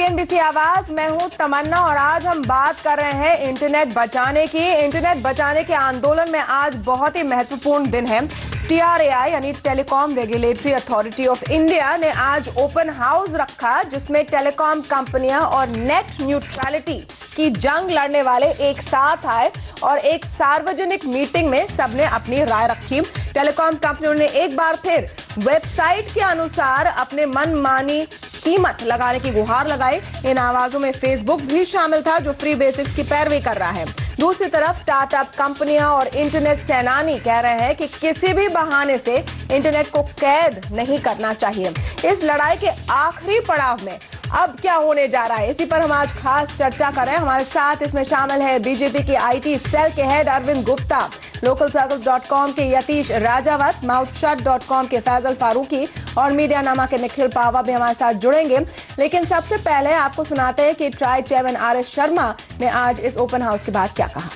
CNBC आवाज, मैं हूं तमन्ना और आज हम बात कर रहे हैं इंटरनेट बचाने की। इंटरनेट बचाने के आंदोलन में आज बहुत ही महत्वपूर्ण दिन है। TRAI यानी telecom regulatory authority of India ने आज ओपन हाउस रखा, जिसमें टेलीकॉम कंपनियां और नेट न्यूट्रलिटी की जंग लड़ने वाले एक साथ आए और एक सार्वजनिक मीटिंग में सबने अपनी राय रखी। टेलीकॉम कंपनियों ने एक बार फिर वेबसाइट के अनुसार अपने मनमानी कीमत लगाने की गुहार लगाई। इन आवाजों में फेसबुक भी शामिल था, जो फ्री बेसिक्स की पैरवी कर रहा है। दूसरी तरफ स्टार्टअप कंपनियां और इंटरनेट सेनानी कह रहे हैं कि किसी भी बहाने से इंटरनेट को कैद नहीं करना चाहिए। इस लड़ाई के आखिरी पड़ाव में अब क्या होने जा रहा है, इसी पर हम आज खास चर्चा कर रहे हैं। हमारे साथ इसमें शामिल है बीजेपी की IT सेल के हेड अरविंद गुप्ता, लोकलसर्कल्स.com के यतीश राजावत, माउथशट.com के फैजल फारूकी और मीडियानामा के निखिल पावा भी हमारे साथ जुड़ेंगे। लेकिन सबसे पहले आपको सुनाते हैं कि ट्राई चेयरमैन RS शर्मा ने आज इस ओपन हाउस के बाद क्या कहा।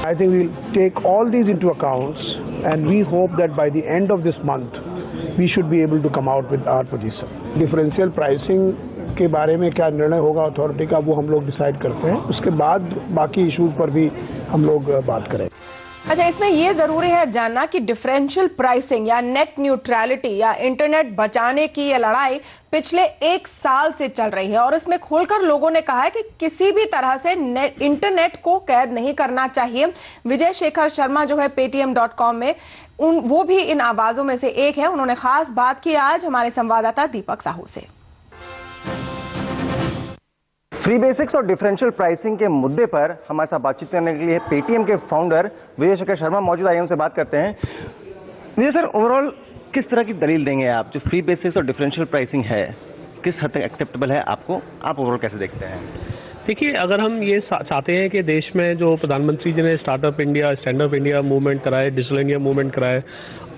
I think we'll take all these into account and we hope that by the end of this month we should be able to come out with our position. Differential pricing के बारे में क्या निर्णय होगा अथॉरिटी का, वो हम लोग डिसाइड करते हैं। उसके बाद बाकी इश्यूज पर भी हम लोग बात करें। अच्छा, इसमें यह जरूरी है जानना कि डिफरेंशियल प्राइसिंग या नेट न्यूट्रलिटी या इंटरनेट बचाने की यह लड़ाई पिछले 1 साल से चल रही है और इसमें खोलकर लोगों ने कहा है कि किसी भी तरह से इंटरनेट को कैद नहीं करना चाहिए। विजय शेखर शर्मा जो है paytm.com में, वो भी इन आवाजों में से एक है। उन्होंने खास बात की आज हमारे संवाददाता दीपक साहू से। फ्री बेसिक्स और डिफरेंशियल प्राइसिंग के मुद्दे पर हमारे साथ बातचीत करने के लिए पेटीएम के फाउंडर विजय शेखर शर्मा मौजूद आए, उनसे बात करते हैं। विजय सर, ओवरऑल किस तरह की दलील देंगे आप, जो फ्री बेसिक्स और डिफरेंशियल प्राइसिंग है किस हद तक एक्सेप्टेबल है आपको, आप ओवरऑल कैसे देखते हैं? देखिए, अगर हम ये चाहते हैं कि देश में जो प्रधानमंत्री जी ने startup India, stand up India movement कराए, डिजिटल इंडिया मूवमेंट कराए,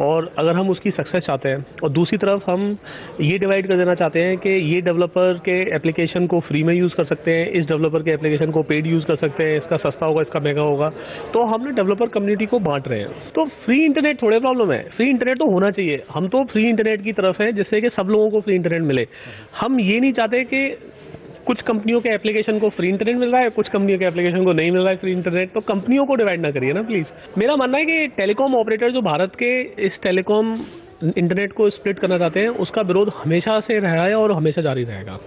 और अगर हम उसकी सक्सेस चाहते हैं और दूसरी तरफ हम ये डिवाइड कर देना चाहते हैं कि ये डेवलपर के एप्लीकेशन को फ्री में यूज़ कर सकते हैं, इस डेवलपर के एप्लीकेशन को पेड यूज़ कर सकते हैं, इसका सस्ता होगा, इसका महंगा होगा, तो हमने डेवलपर कम्युनिटी को बांट रहे हैं। तो फ्री इंटरनेट थोड़े प्रॉब्लम है, फ्री इंटरनेट तो होना चाहिए। हम तो फ्री इंटरनेट की तरफ है जिससे कि सब लोगों को फ्री इंटरनेट मिले। हम ये नहीं चाहते कि कुछ कंपनियों के एप्लीकेशन को फ्री इंटरनेट मिल रहा है, कुछ कंपनियों के एप्लीकेशन को नहीं मिल रहा है फ्री इंटरनेट। तो कंपनियों को डिवाइड ना करिए ना प्लीज। मेरा मानना है कि टेलीकॉम ऑपरेटर जो भारत के इस टेलीकॉम इंटरनेट को स्प्लिट करना चाहते हैं, उसका विरोध हमेशा से रहा है और हमेशा जारी रहेगा।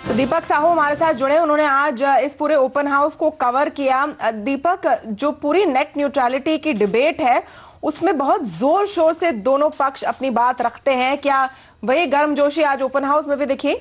तो दीपक साहू हमारे साथ जुड़े, उन्होंने आज इस पूरे ओपन हाउस को कवर किया। दीपक, जो पूरी नेट न्यूट्रलिटी की डिबेट है उसमें बहुत जोर शोर से दोनों पक्ष अपनी बात रखते हैं, क्या वही गर्मजोशी आज ओपन हाउस में भी दिखी?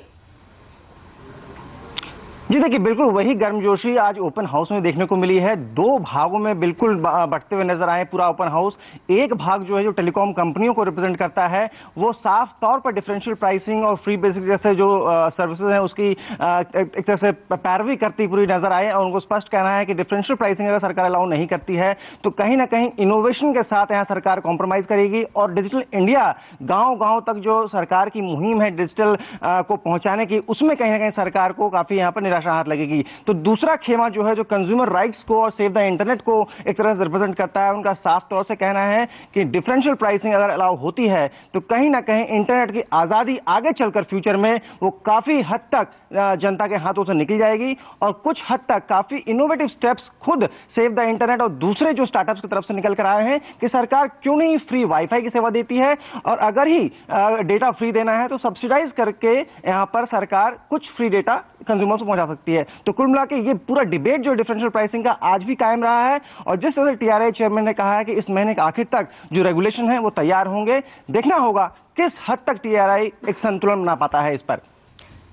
जी देखिए, बिल्कुल वही गर्मजोशी आज ओपन हाउस में देखने को मिली है। 2 भागों में बिल्कुल बंटते हुए नजर आए पूरा ओपन हाउस। एक भाग जो है, जो टेलीकॉम कंपनियों को रिप्रेजेंट करता है, वो साफ तौर पर डिफरेंशियल प्राइसिंग और फ्री बेसिक जैसे जो सर्विसेज हैं उसकी एक तरह से पैरवी करती पूरी नजर आए और उनको स्पष्ट कहना है कि डिफरेंशियल प्राइसिंग अगर सरकार अलाउ नहीं करती है तो कहीं ना कहीं इनोवेशन के साथ यहाँ सरकार कॉम्प्रोमाइज करेगी और डिजिटल इंडिया गाँव-गाँव तक जो सरकार की मुहिम है डिजिटल को पहुंचाने की, उसमें कहीं ना कहीं सरकार को काफी यहाँ पर हाथ लगेगी। तो दूसरा खेमा जो है, जो कंज्यूमर राइट्स को और सेव द इंटरनेट को एक तरह से रिप्रेजेंट करता है, उनका साफ तौर से कहना है कि डिफरेंशियल प्राइसिंग अगर अलाउ होती है तो कहीं ना कहीं इंटरनेट की आजादी आगे चलकर फ्यूचर में वो काफी हद तक जनता के हाथों से निकल जाएगी और कुछ हद तक काफी इनोवेटिव स्टेप्स खुद सेव द इंटरनेट और दूसरे जो स्टार्टअप्स की तरफ से निकल कर आए हैं कि सरकार क्यों नहीं फ्री वाईफाई की सेवा देती है और अगर ही डेटा फ्री देना है तो सब्सिडाइज करके यहां पर सरकार कुछ फ्री डेटा कंज्यूमर्स को पहुंचा सकती है। तो कुल मिला के ये पूरा डिबेट जो डिफरेंशियल प्राइसिंग का आज भी कायम रहा है और जिस तरह से TRAI चेयरमैन ने कहा है कि इस महीने के आखिर तक जो रेगुलेशन है वो तैयार होंगे, देखना होगा किस हद तक TRAI एक संतुलन बना पाता है इस पर।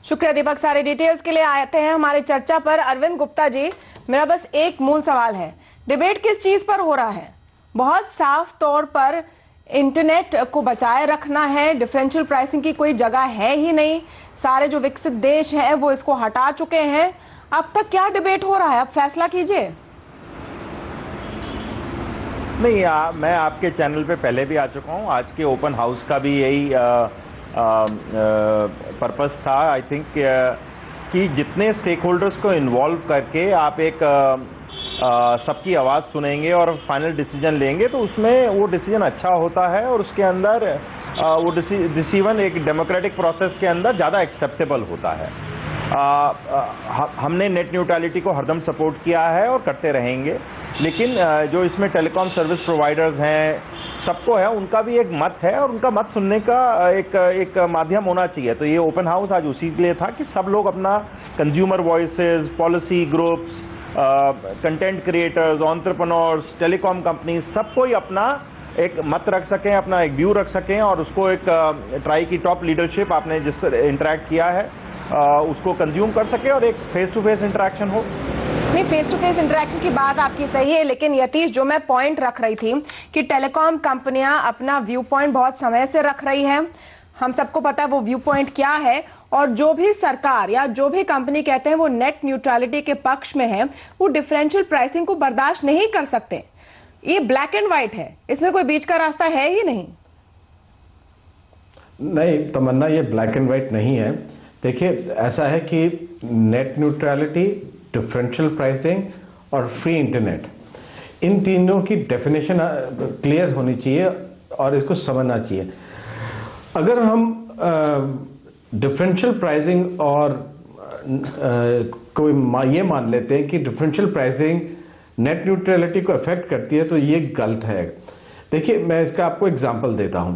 शुक्रिया दीपक, सारे डिटेल्स के लिए आते हैं हमारे चर्चा पर। अरविंद गुप्ता जी, मेरा बस एक मूल सवाल है, डिबेट किस चीज पर हो रहा है? बहुत साफ तौर पर इंटरनेट को बचाए रखना है, डिफरेंशियल प्राइसिंग की कोई जगह है ही नहीं, सारे जो विकसित देश हैं वो इसको हटा चुके हैं। अब तक क्या डिबेट हो रहा है, अब फैसला कीजिए। नहीं, मैं आपके चैनल पे पहले भी आ चुका हूँ। आज के ओपन हाउस का भी यही पर्पस था, आई थिंक, कि जितने स्टेक होल्डर्स को इन्वॉल्व करके आप एक सबकी आवाज़ सुनेंगे और फाइनल डिसीजन लेंगे तो उसमें वो डिसीजन अच्छा होता है और उसके अंदर वो डिसीजन एक डेमोक्रेटिक प्रोसेस के अंदर ज़्यादा एक्सेप्टेबल होता है। हमने नेट न्यूट्रलिटी को हरदम सपोर्ट किया है और करते रहेंगे, लेकिन जो इसमें टेलीकॉम सर्विस प्रोवाइडर्स हैं, सबको है, उनका भी एक मत है और उनका मत सुनने का एक माध्यम होना चाहिए। तो ये ओपन हाउस आज उसी के लिए था कि सब लोग अपना consumer voices, policy groups, content creators, entrepreneurs, telecom companies, सबको ही अपना एक मत रख सकें, अपना एक व्यू रख सकें और उसको एक ट्राई की टॉप लीडरशिप आपने जिस इंटरेक्ट किया है उसको कंज्यूम कर सके और एक फेस टू फेस इंटरेक्शन हो। नहीं, फेस टू फेस इंटरेक्शन की बात आपकी सही है, लेकिन यतीश जो मैं पॉइंट रख रही थी कि टेलीकॉम कंपनियां अपना व्यू पॉइंट बहुत समय से रख रही हैं, हम सबको पता है वो व्यू पॉइंट क्या है, और जो भी सरकार या जो भी कंपनी कहते हैं वो नेट न्यूट्रलिटी के पक्ष में है, वो डिफरेंशियल प्राइसिंग को बर्दाश्त नहीं कर सकते। ये ब्लैक एंड व्हाइट है, इसमें कोई बीच का रास्ता है ही नहीं। नहीं तमन्ना, ये ब्लैक एंड व्हाइट नहीं है। देखिए, ऐसा है कि नेट न्यूट्रलिटी, डिफरेंशियल प्राइसिंग और फ्री इंटरनेट, इन तीनों की डेफिनेशन क्लियर होनी चाहिए और इसको समझना चाहिए। अगर हम डिफरेंशियल प्राइसिंग और कोई ये मान लेते हैं कि डिफरेंशियल प्राइसिंग नेट न्यूट्रलिटी को अफेक्ट करती है, तो ये गलत है। देखिए, मैं इसका आपको एग्जांपल देता हूं।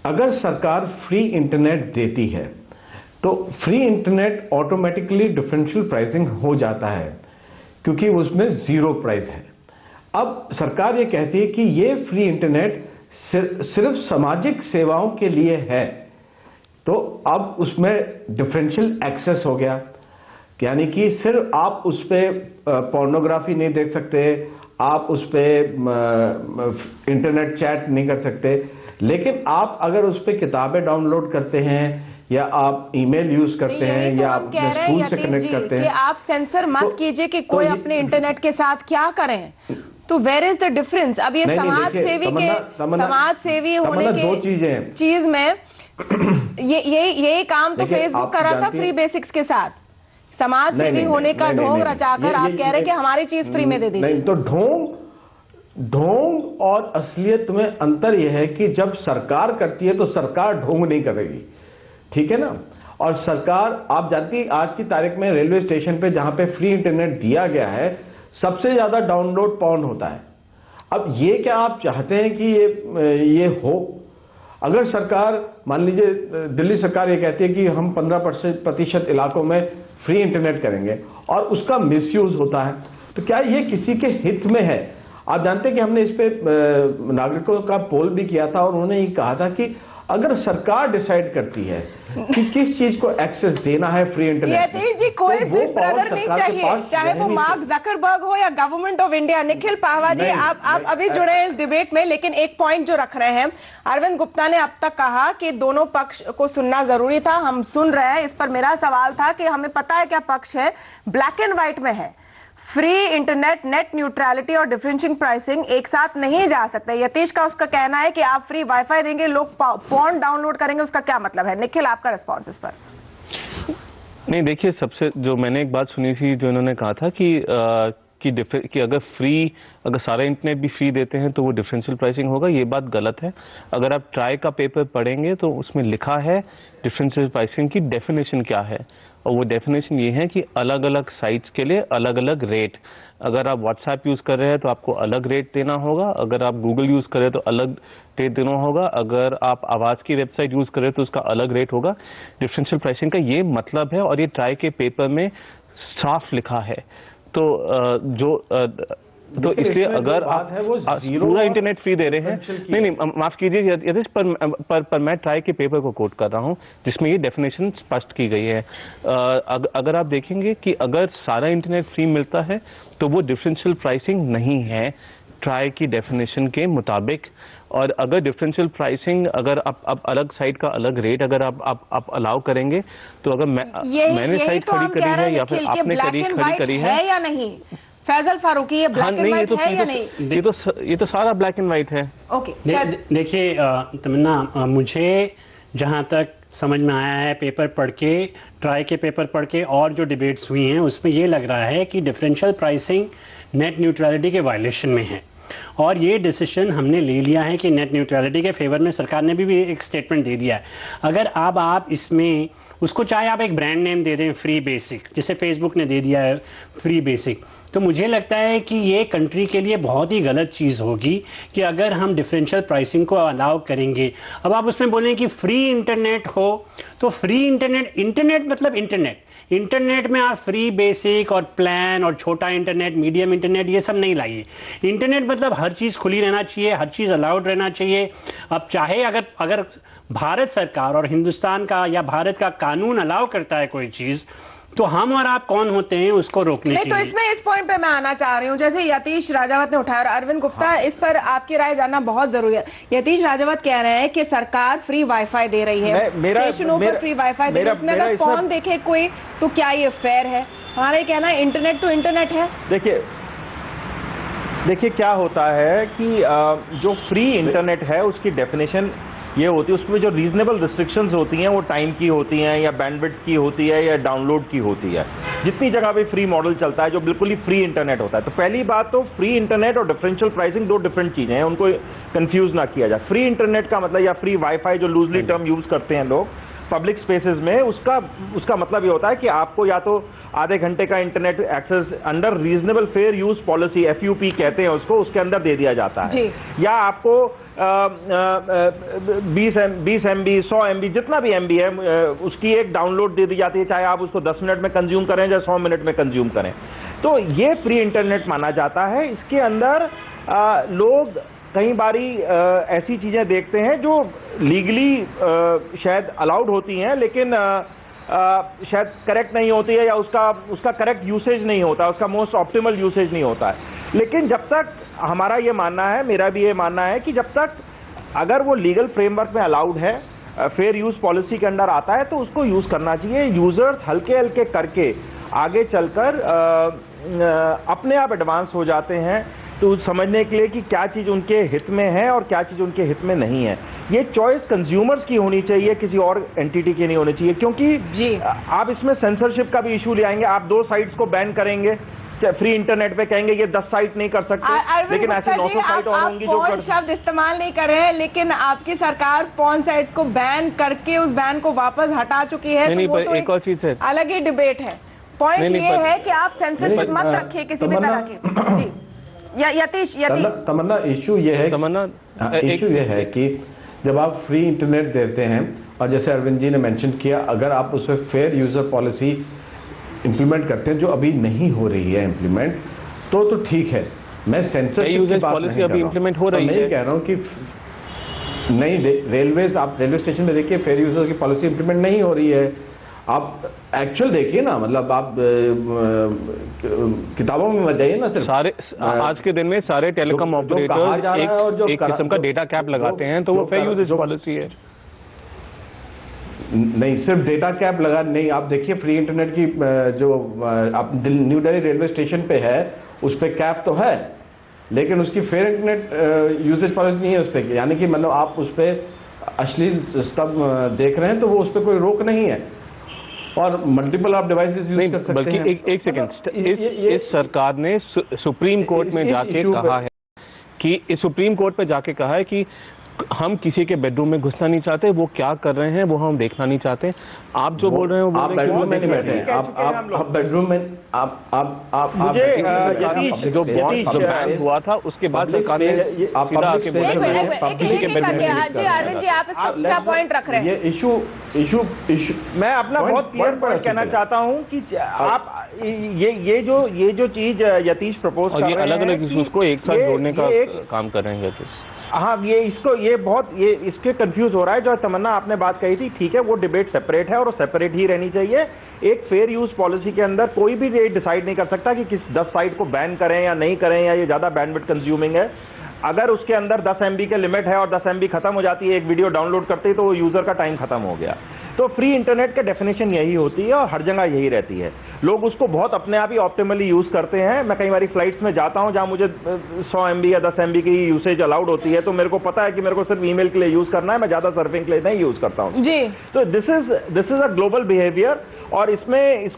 अगर सरकार फ्री इंटरनेट देती है तो free internet automatically differential pricing हो जाता है, क्योंकि उसमें जीरो प्राइस है। अब सरकार ये कहती है कि ये फ्री इंटरनेट सिर्फ सामाजिक सेवाओं के लिए है, तो अब उसमें डिफरेंशियल एक्सेस हो गया, यानी कि सिर्फ आप उस पर पोर्नोग्राफी नहीं देख सकते, आप उस पर इंटरनेट चैट नहीं कर सकते, लेकिन आप अगर उस पर किताबें डाउनलोड करते हैं या आप ईमेल यूज करते हैं या आप स्कूल से कनेक्ट करते हैं, आप सेंसर मत कीजिए कि कोई अपने इंटरनेट के साथ क्या करें, तो वेयर इज द डिफरेंस? अब ये समाज सेवी होने के दो चीजें चीज में यही काम तो फेसबुक कर रहा था फ्री बेसिक्स के साथ। समाज सेवी होने का ढोंग रचाकर आप कह रहे हैं कि हमारी चीज फ्री में दे दीजिए। नहीं, तो ढोंग और असलियत में अंतर यह है कि जब सरकार करती है तो सरकार ढोंग नहीं करेगी, ठीक है ना। और सरकार, आप जानती हैं, आज की तारीख में रेलवे स्टेशन पे जहां पे फ्री इंटरनेट दिया गया है, सबसे ज्यादा डाउनलोड पॉर्न होता है। अब ये क्या आप चाहते हैं कि ये हो? अगर सरकार, मान लीजिए दिल्ली सरकार ये कहती है कि हम 15% इलाकों में फ्री इंटरनेट करेंगे और उसका मिसयूज होता है, तो क्या ये किसी के हित में है? आप जानते हैं कि हमने इस पे नागरिकों का पोल भी किया था और उन्होंने ये कहा था कि अगर सरकार डिसाइड करती है कि किस चीज को एक्सेस देना है फ्री इंटरनेट में, जी कोई बिग ब्रदर नहीं चाहिए, चाहे वो मार्क जकरबर्ग हो या government of India. Nikhil Pahwa ji, आप अभी जुड़े हैं इस डिबेट में, लेकिन एक पॉइंट जो रख रहे हैं, अरविंद गुप्ता ने अब तक कहा कि दोनों पक्ष को सुनना जरूरी था, हम सुन रहे हैं। इस पर मेरा सवाल था कि हमें पता है क्या पक्ष है, ब्लैक एंड व्हाइट में है। फ्री इंटरनेट, नेट न्यूट्रलिटी और डिफरेंशियल प्राइसिंग एक साथ नहीं जा सकते। यतीश का उसका कहना है कि आप फ्री वाईफाई देंगे, लोग पॉर्न डाउनलोड करेंगे, उसका क्या मतलब है? निखिल, आपका रिस्पॉन्स इस पर। नहीं, देखिए, सबसे जो मैंने एक बात सुनी थी, जो इन्होंने कहा था कि अगर सारा इंटरनेट भी फ्री देते हैं तो वो डिफरेंशियल प्राइसिंग होगा, ये बात गलत है। अगर आप ट्राई का पेपर पढ़ेंगे तो उसमें लिखा है डिफरेंशियल प्राइसिंग की डेफिनेशन क्या है, और वो डेफिनेशन ये है कि अलग अलग साइट्स के लिए अलग अलग रेट। अगर आप व्हाट्सएप यूज़ कर रहे हैं तो आपको अलग रेट देना होगा, अगर आप गूगल यूज़ कर रहे हैं तो अलग रेट देना होगा, अगर आप आवाज़ की वेबसाइट यूज़ कर रहे हैं तो उसका अलग रेट होगा। डिफरेंशियल प्राइसिंग का ये मतलब है, और ये ट्राई के पेपर में साफ लिखा है। तो इसलिए अगर आप पूरा इंटरनेट फ्री दे रहे हैं, नहीं माफ कीजिए यदि पर मैं ट्राई के पेपर को कोट कर रहा हूं जिसमें ये डेफिनेशन स्पष्ट की गई है। अगर आप देखेंगे कि अगर सारा इंटरनेट फ्री मिलता है तो वो डिफरेंशियल प्राइसिंग नहीं है ट्राई की डेफिनेशन के मुताबिक। और अगर डिफरेंशियल प्राइसिंग, अगर आप अलग साइट का अलग रेट अगर आप अलाउ करेंगे, तो अगर मैंने साइट खड़ी करी है या फिर आपने खड़ी करी है या नहीं, फैजल फारूकी, ये ब्लैक एंड व्हाइट है या नहीं? ये तो सारा ब्लैक एंड व्हाइट है। ओके, देखिए तमन्ना, मुझे जहां तक समझ में आया है पेपर पढ़ के, ट्राई के पेपर पढ़ के और जो डिबेट्स हुई हैं, उसमें ये लग रहा है कि डिफरेंशियल प्राइसिंग नेट न्यूट्रलिटी के वायलेशन में है। और ये डिसीजन हमने ले लिया है कि नेट न्यूट्रलिटी के फेवर में सरकार ने भी एक स्टेटमेंट दे दिया है। अगर अब आप इसमें उसको चाहे आप एक ब्रांड नेम दे दें फ्री बेसिक, जैसे फेसबुक ने दे दिया है फ्री बेसिक, तो मुझे लगता है कि ये कंट्री के लिए बहुत ही गलत चीज़ होगी कि अगर हम डिफरेंशियल प्राइसिंग को अलाउ करेंगे। अब आप उसमें बोलें कि फ्री इंटरनेट हो, तो फ्री इंटरनेट मतलब इंटरनेट में आप फ्री बेसिक और प्लान और छोटा इंटरनेट, मीडियम इंटरनेट, ये सब नहीं लाइए। इंटरनेट मतलब हर चीज़ खुली रहना चाहिए, हर चीज़ अलाउड रहना चाहिए। अब चाहे अगर भारत सरकार और हिंदुस्तान का या भारत का कानून अलाउ करता है कोई चीज़, तो हम और आप कौन होते हैं उसको रोकने के लिए? तो इसमें इस पॉइंट पे मैं आना चाह रही हूँ, जैसे यतीश राजावत ने उठाया और अरविंद गुप्ता, इस पर आपकी राय जानना बहुत जरूरी है। यतीश राजावत कह रहे हैं कि सरकार फ्री वाईफाई दे रही है, स्टेशनों पर फ्री वाईफाई दे रही है, उसमें अगर कौन देखे कोई, तो क्या ये फेयर है? हमारा ये कहना है इंटरनेट तो इंटरनेट है। देखिए क्या होता है कि जो फ्री इंटरनेट है उसकी डेफिनेशन ये होती है, उसमें जो रीजनेबल रिस्ट्रिक्शंस होती हैं वो टाइम की होती हैं या बैंडविड्थ की होती है या डाउनलोड की होती है। जितनी जगह पे फ्री मॉडल चलता है जो बिल्कुल ही फ्री इंटरनेट होता है। तो पहली बात तो फ्री इंटरनेट और डिफरेंशियल प्राइसिंग दो डिफरेंट चीजें हैं, उनको कंफ्यूज ना किया जाए। फ्री इंटरनेट का मतलब या फ्री वाईफाई जो लूजली टर्म यूज करते हैं लोग पब्लिक स्पेसेस में, उसका मतलब ये होता है कि आपको या तो आधे घंटे का internet access under reasonable fair use policy, FUP कहते हैं उसको, उसके अंदर दे दिया जाता है। या आपको 20 MB 100 MB जितना भी MB है उसकी एक डाउनलोड दे दी जाती है, चाहे आप उसको 10 मिनट में कंज्यूम करें या 100 मिनट में कंज्यूम करें। तो ये फ्री इंटरनेट माना जाता है। इसके अंदर लोग कई बारी ऐसी चीजें देखते हैं जो लीगली शायद अलाउड होती हैं, लेकिन शायद करेक्ट नहीं होती है या उसका करेक्ट यूसेज नहीं होता, उसका मोस्ट ऑप्टिमल यूसेज नहीं होता है। लेकिन जब तक हमारा ये मानना है, मेरा भी ये मानना है कि जब तक अगर वो लीगल फ्रेमवर्क में अलाउड है, फेयर यूज पॉलिसी के अंदर आता है, तो उसको यूज करना चाहिए। यूजर्स हल्के हल्के करके आगे चलकर अपने आप एडवांस हो जाते हैं तो समझने के लिए कि क्या चीज उनके हित में है और क्या चीज उनके हित में नहीं है। ये चॉइस कंज्यूमर्स की होनी चाहिए, किसी और एंटिटी की नहीं होनी चाहिए, क्योंकि आप इसमें सेंसरशिप का भी इशू ले आएंगे। आप 2 साइट्स को बैन करेंगे फ्री इंटरनेट पे, कहेंगे ये 10 साइट नहीं कर सकते, लेकिन ऐसी 900 साइट और होंगी जो पॉर्न शब्द इस्तेमाल नहीं कर रहे हैं, लेकिन आपकी सरकार पॉर्न साइट्स को बैन करके उस बैन को वापस हटा चुकी है। तो वो तो एक और चीज है, अलग ही डिबेट है। पॉइंट ये है कि आप सेंसरशिप मत रखिए किसी भी तरह की। जी यतीश तमन्ना, इशू ये है कि जब आप फ्री इंटरनेट देते हैं और जैसे अरविंद जी ने मेंशन किया, अगर आप उसमें फेयर यूजर पॉलिसी इंप्लीमेंट करते हैं जो अभी नहीं हो रही है इंप्लीमेंट, तो ठीक है। मैं सेंसरशिप की बात नहीं अभी इंप्लीमेंट हो रही है, मैं कह रहा हूं कि नहीं, रेलवेज आप रेलवे स्टेशन में देखिए फेयर यूजर की पॉलिसी इंप्लीमेंट नहीं हो रही है। आप एक्चुअल देखिए ना, मतलब आप किताबों में मत जाइए ना। सिर्फ सारे आज के दिन में सारे टेलीकॉम ऑपरेटर्स एक किस्म का डेटा कैप लगाते हैं, तो वो फेयर यूजेज पॉलिसी है। नहीं, सिर्फ डेटा कैप लगा नहीं, आप देखिए फ्री इंटरनेट की जो आप न्यू दिल्ली रेलवे स्टेशन पे है उस पर कैप तो है, लेकिन उसकी फेयर इंटरनेट यूजेज पॉलिसी नहीं है उस पर। यानी कि मतलब आप उस पर अश्लील सब देख रहे हैं तो वो उस पर कोई रोक नहीं है, और मल्टीपल आप डिवाइसेस यूज कर सकते बल्कि हैं। एक सेकंड, इस सरकार ने सुप्रीम कोर्ट में जाके कहा है कि इस सुप्रीम कोर्ट पे जाके कहा है कि हम किसी के बेडरूम में घुसना नहीं चाहते, वो क्या कर रहे हैं वो हम देखना नहीं चाहते। आप जो बोल रहे हैं वो आप बेडरूम में नहीं बैठे हैं, आप बेडरूम में आप मुझे जो बैन हुआ था उसके बाद सरकार ने सीधा आके बोला अरविंद जी आप इसका क्या पॉइंट रख रहे हैं? ये इशू मैं अपना बहुत क्लियर पॉइंट कहना चाहता हूं कि आप ये जो चीज यतीश प्रपोज कर रहे हैं, अलग अलग इश्यूज को एक साथ जोड़ने का काम कर रहे हैं यतीश। हाँ, ये इसके कंफ्यूज हो रहा है। जो तमन्ना आपने बात कही थी, ठीक है, वो डिबेट सेपरेट है और सेपरेट ही रहनी चाहिए। एक फेयर यूज पॉलिसी के अंदर कोई भी ये डिसाइड नहीं कर सकता कि किस 10 साइट को बैन करें या नहीं करें, या ये ज्यादा बैंडविड्थ कंज्यूमिंग है। अगर उसके अंदर 10 MB का लिमिट है और 10 MB खत्म हो जाती है एक वीडियो डाउनलोड करते ही, तो वो यूजर का टाइम खत्म हो गया। तो फ्री इंटरनेट का डेफिनेशन यही होती है और हर जगह यही रहती है। लोग उसको बहुत अपने आप ही ऑप्टिमली यूज करते हैं। मैं कई बार फ्लाइट्स में जाता हूं जहां मुझे 100 MB या 10 MB की यूसेज अलाउड होती है, तो मेरे को पता है कि मेरे को सिर्फ ईमेल के लिए यूज करना है, मैं ज्यादा सर्फिंग के लिए नहीं यूज करता हूं जी। तो this is a global behaviour, और इसमें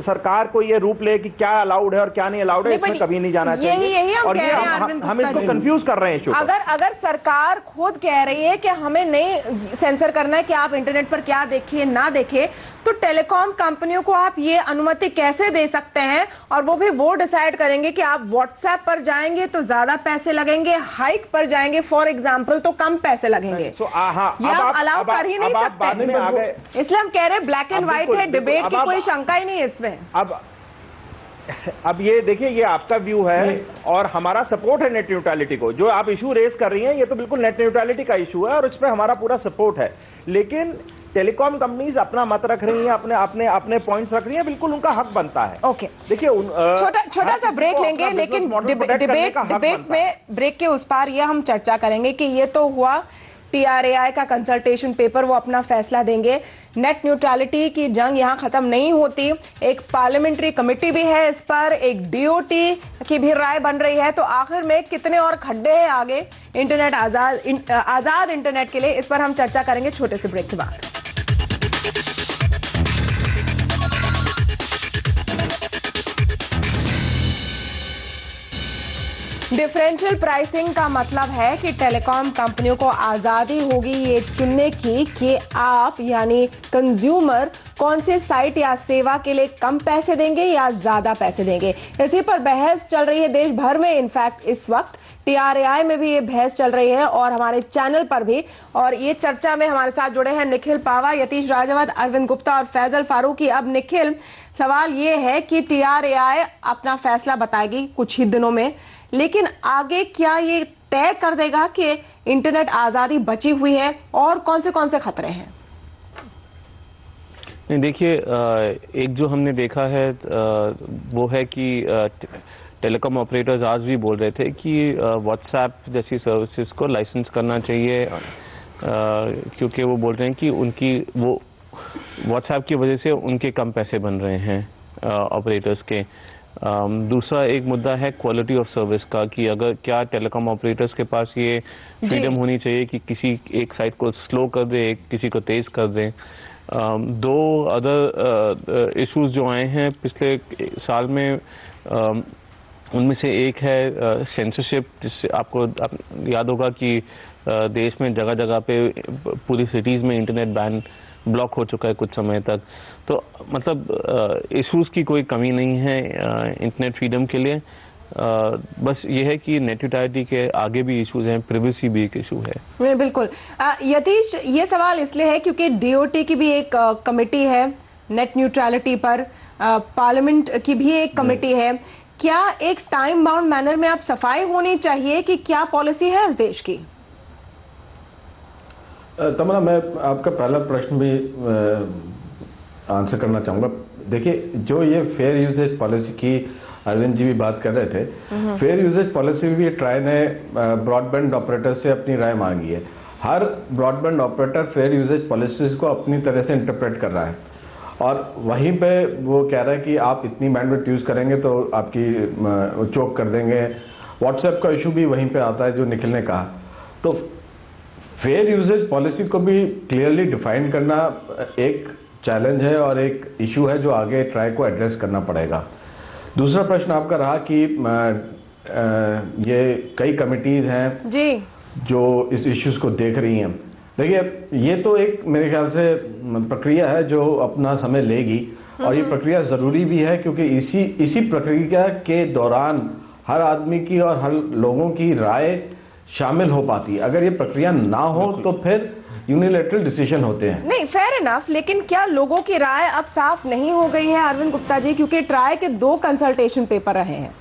सरकार को ये रूप ले कि क्या अलाउड है और क्या नहीं अलाउड है, इसमें कभी नहीं जाना चाहिए। यही हम और कह ये रहे हैं अरविंद हम गुप्ता इसको जी। कंफ्यूज कर रहे हैं इशू को। अगर सरकार खुद कह रही है कि हमें नहीं सेंसर करना है कि आप इंटरनेट पर क्या देखिए ना देखिए, तो टेलीकॉम कंपनियों को आप ये अनुमति कैसे दे सकते हैं? और वो भी वो डिसाइड करेंगे कि आप व्हाट्सएप पर जाएंगे तो ज्यादा पैसे लगेंगे, हाइक पर जाएंगे फॉर एग्जांपल तो कम पैसे लगेंगे। ये आप अलाउ कर ही नहीं सकते। इसलिए हम कह रहे हैं ब्लैक एंड व्हाइट है, डिबेट की कोई शंका ही नहीं है इसमें। अब ये देखिए, ये आपका व्यू है और हमारा सपोर्ट है नेट न्यूट्रलिटी को। जो आप इशू रेज कर रही हैं ये तो बिल्कुल नेट न्यूट्रलिटी का इशू है और इस पर हमारा पूरा सपोर्ट है। लेकिन टेलीकॉम कंपनीज अपना मत रख रही हैं, अपने पॉइंट्स रख रही हैं, बिल्कुल उनका हक बनता है। ओके, देखिए छोटा सा ब्रेक लेंगे, लेकिन डिबेट में ब्रेक के उस पार ये हम चर्चा करेंगे कि ये तो हुआ TRAI का कंसल्टेशन पेपर, वो अपना फैसला देंगे। नेट न्यूट्रलिटी की जंग यहाँ खत्म नहीं होती, एक पार्लियामेंट्री कमेटी भी है इस पर, एक DOT की भी राय बन रही है। तो आखिर में कितने और खड्डे हैं आगे इंटरनेट आजाद इंटरनेट के लिए, इस पर हम चर्चा करेंगे छोटे से ब्रेक के बाद। डिफरेंशियल प्राइसिंग का मतलब है कि टेलीकॉम कंपनियों को आजादी होगी ये चुनने की कि आप यानी कंज्यूमर कौन से साइट या सेवा के लिए कम पैसे देंगे या ज्यादा पैसे देंगे। इसी पर बहस चल रही है देश भर में। इनफैक्ट इस वक्त TRAI में भी ये बहस चल रही है और हमारे चैनल पर भी। और ये चर्चा में हमारे साथ जुड़े हैं निखिल पावा, यतीश राजावत, अरविंद गुप्ता और फैजल फारूकी। अब निखिल, सवाल ये है कि TRAI अपना फैसला बताएगी कुछ ही दिनों में, लेकिन आगे क्या ये तय कर देगा कि इंटरनेट आजादी बची हुई है और कौन से खतरे हैं? नहीं, देखिए, एक जो हमने देखा है वो है कि टेलीकॉम ऑपरेटर्स आज भी बोल रहे थे कि व्हाट्सएप जैसी सर्विसेज को लाइसेंस करना चाहिए, क्योंकि वो बोल रहे हैं कि उनकी वो व्हाट्सएप की वजह से उनके कम पैसे बन रहे हैं ऑपरेटर्स के। दूसरा एक मुद्दा है क्वालिटी ऑफ सर्विस का, कि अगर क्या टेलीकॉम ऑपरेटर्स के पास ये फ्रीडम होनी चाहिए कि किसी एक साइट को स्लो कर दे, किसी को तेज कर दे। दो अदर इश्यूज जो आए हैं पिछले साल में, उनमें से एक है सेंसरशिप, जिससे आपको याद होगा कि देश में जगह जगह पे पूरी सिटीज़ में इंटरनेट बैन ब्लॉक हो चुका है कुछ समय तक। तो मतलब इश्यूज की कोई कमी नहीं है इंटरनेट फ्रीडम के लिए। बस ये है कि नेट न्यूट्रलिटी के आगे भी इश्यूज हैं, प्रिवेसी भी एक इशू है। बिल्कुल। यतीश, ये सवाल इसलिए है क्योंकि DOT की भी एक कमेटी है नेट न्यूट्रलिटी पर, पार्लियामेंट की भी एक कमेटी है। क्या एक टाइम बाउंड मैनर में अब सफाई होनी चाहिए कि क्या पॉलिसी है इस देश की? तमन्ना, मैं आपका पहला प्रश्न भी आंसर करना चाहूँगा। देखिए, जो ये फेयर यूजेज पॉलिसी की अरविंद जी भी बात कर रहे थे, फेयर यूजेज पॉलिसी में भी ट्राई ने ब्रॉडबैंड ऑपरेटर से अपनी राय मांगी है। हर broadband operator fair usage policies को अपनी तरह से इंटरप्रेट कर रहा है और वहीं पे वो कह रहा है कि आप इतनी बैंडविड्थ यूज़ करेंगे तो आपकी चोक कर देंगे। व्हाट्सएप का इशू भी वहीं पे आता है जो निखिल ने कहा। तो फेयर यूजेज पॉलिसी को भी क्लियरली डिफाइन करना एक चैलेंज है और एक इशू है जो आगे ट्राई को एड्रेस करना पड़ेगा। दूसरा प्रश्न आपका रहा कि ये कई कमिटीज हैं जी जो इस इश्यूज को देख रही हैं। देखिए, ये तो एक मेरे ख्याल से प्रक्रिया है जो अपना समय लेगी और ये प्रक्रिया ज़रूरी भी है, क्योंकि इसी प्रक्रिया के दौरान हर आदमी की और हर लोगों की राय शामिल हो पाती है। अगर ये प्रक्रिया ना हो तो फिर यूनिलैटरल डिसीजन होते हैं। नहीं, फेयर इनफ, लेकिन क्या लोगों की राय अब साफ नहीं हो गई है अरविंद गुप्ता जी? क्योंकि ट्राई के 2 कंसल्टेशन पेपर रहे हैं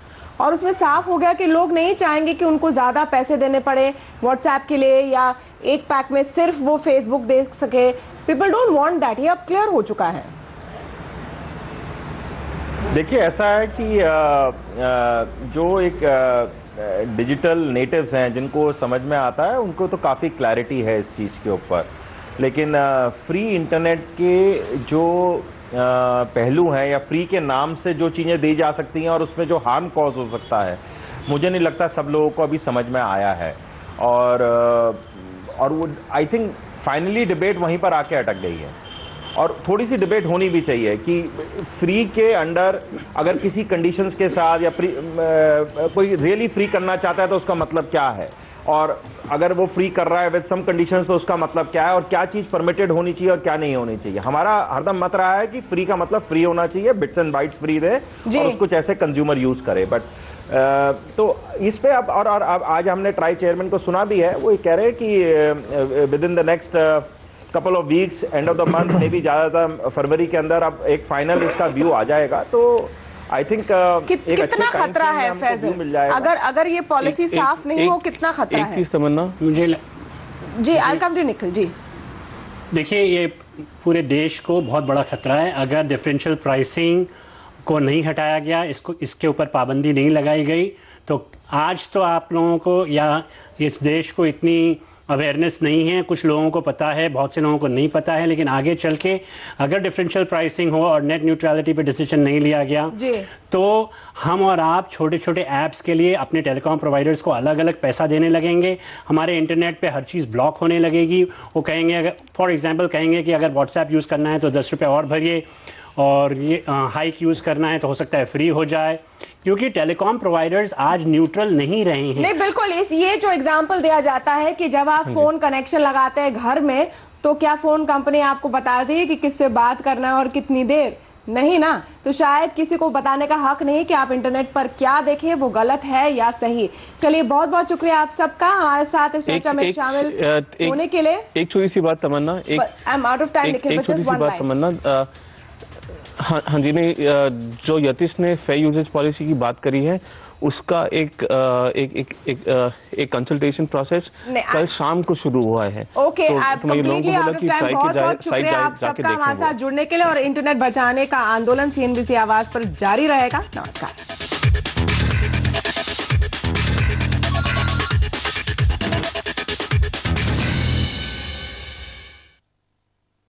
और उसमें साफ हो गया कि लोग नहीं चाहेंगे कि उनको ज्यादा पैसे देने पड़े व्हाट्सएप के लिए या एक पैक में सिर्फ वो फेसबुक देख सके। People don't want that. ये अब क्लियर हो चुका है। देखिए, ऐसा है कि जो एक डिजिटल नेटिव्स हैं जिनको समझ में आता है उनको तो काफ़ी क्लैरिटी है इस चीज़ के ऊपर। लेकिन फ्री इंटरनेट के जो पहलू हैं या फ्री के नाम से जो चीज़ें दी जा सकती हैं और उसमें जो हार्म कॉज हो सकता है, मुझे नहीं लगता सब लोगों को अभी समझ में आया है। और वो आई थिंक फाइनली डिबेट वहीं पर आके अटक गई है। और थोड़ी सी डिबेट होनी भी चाहिए कि फ्री के अंडर अगर किसी कंडीशंस के साथ या कोई रियली फ्री करना चाहता है तो उसका मतलब क्या है, और अगर वो फ्री कर रहा है विद सम कंडीशंस तो उसका मतलब क्या है, और क्या चीज़ परमिटेड होनी चाहिए और क्या नहीं होनी चाहिए। हमारा हरदम मत रहा है कि फ्री का मतलब फ्री होना चाहिए, बिट्स एंड बाइट्स फ्री दे और उसको जैसे कंज्यूमर यूज करे। बट तो इस पे अब और आज हमने ट्राई चेयरमैन को सुना भी है, वो ये कह रहे हैं कि within the next couple of weeks, end of the month, मे भी ज़्यादातर फरवरी के अंदर अब एक फाइनल इसका व्यू आ जाएगा। तो आई थिंक कितना खतरा है फैजल, अगर ये पॉलिसी साफ नहीं हो, कितना खतरा है? तमन्ना मुझे जी, आई कम टू निखिल जी। देखिए, ये पूरे देश को बहुत बड़ा खतरा है अगर डिफरेंशियल प्राइसिंग को नहीं हटाया गया, इसके ऊपर पाबंदी नहीं लगाई गई। तो आज तो आप लोगों को या इस देश को इतनी अवेयरनेस नहीं है, कुछ लोगों को पता है, बहुत से लोगों को नहीं पता है, लेकिन आगे चल के अगर डिफरेंशियल प्राइसिंग हो और नेट न्यूट्रलिटी पे डिसीजन नहीं लिया गया तो हम और आप छोटे छोटे ऐप्स के लिए अपने टेलीकॉम प्रोवाइडर्स को अलग अलग पैसा देने लगेंगे। हमारे इंटरनेट पे हर चीज़ ब्लॉक होने लगेगी। वो कहेंगे, अगर फॉर एग्जांपल कहेंगे कि अगर व्हाट्सएप यूज़ करना है तो 10 रुपये और भरिए, और ये हाइक यूज़ करना है तो हो सकता है फ्री हो जाए, क्योंकि टेलीकॉम प्रोवाइडर्स आज न्यूट्रल नहीं रहे हैं। नहीं, बिल्कुल। ये जो एग्जांपल दिया जाता है कि जब आप फोन कनेक्शन लगाते हैं घर में, तो क्या फोन कंपनी आपको बताती है कि किससे बात करना है और कितनी देर? नहीं ना। तो शायद किसी को बताने का हक नहीं कि आप इंटरनेट पर क्या देखें, वो गलत है या सही। चलिए, बहुत बहुत शुक्रिया आप सबका हमारे साथ इस चर्चा में शामिल होने के लिए। एक छोटी सी बात Tamanna, I am out of time, Nikhil, but just one line Tamanna. हाँ जी, नहीं, जो यतीश ने फेयर यूजेज पॉलिसी की बात करी है, उसका एक कंसल्टेशन प्रोसेस कल शाम को शुरू हुआ है। ओके, बहुत शुक्रिया आप सबका हमारे साथ जुड़ने के लिए। और इंटरनेट बचाने का आंदोलन CNBC आवाज पर जारी रहेगा। नमस्कार।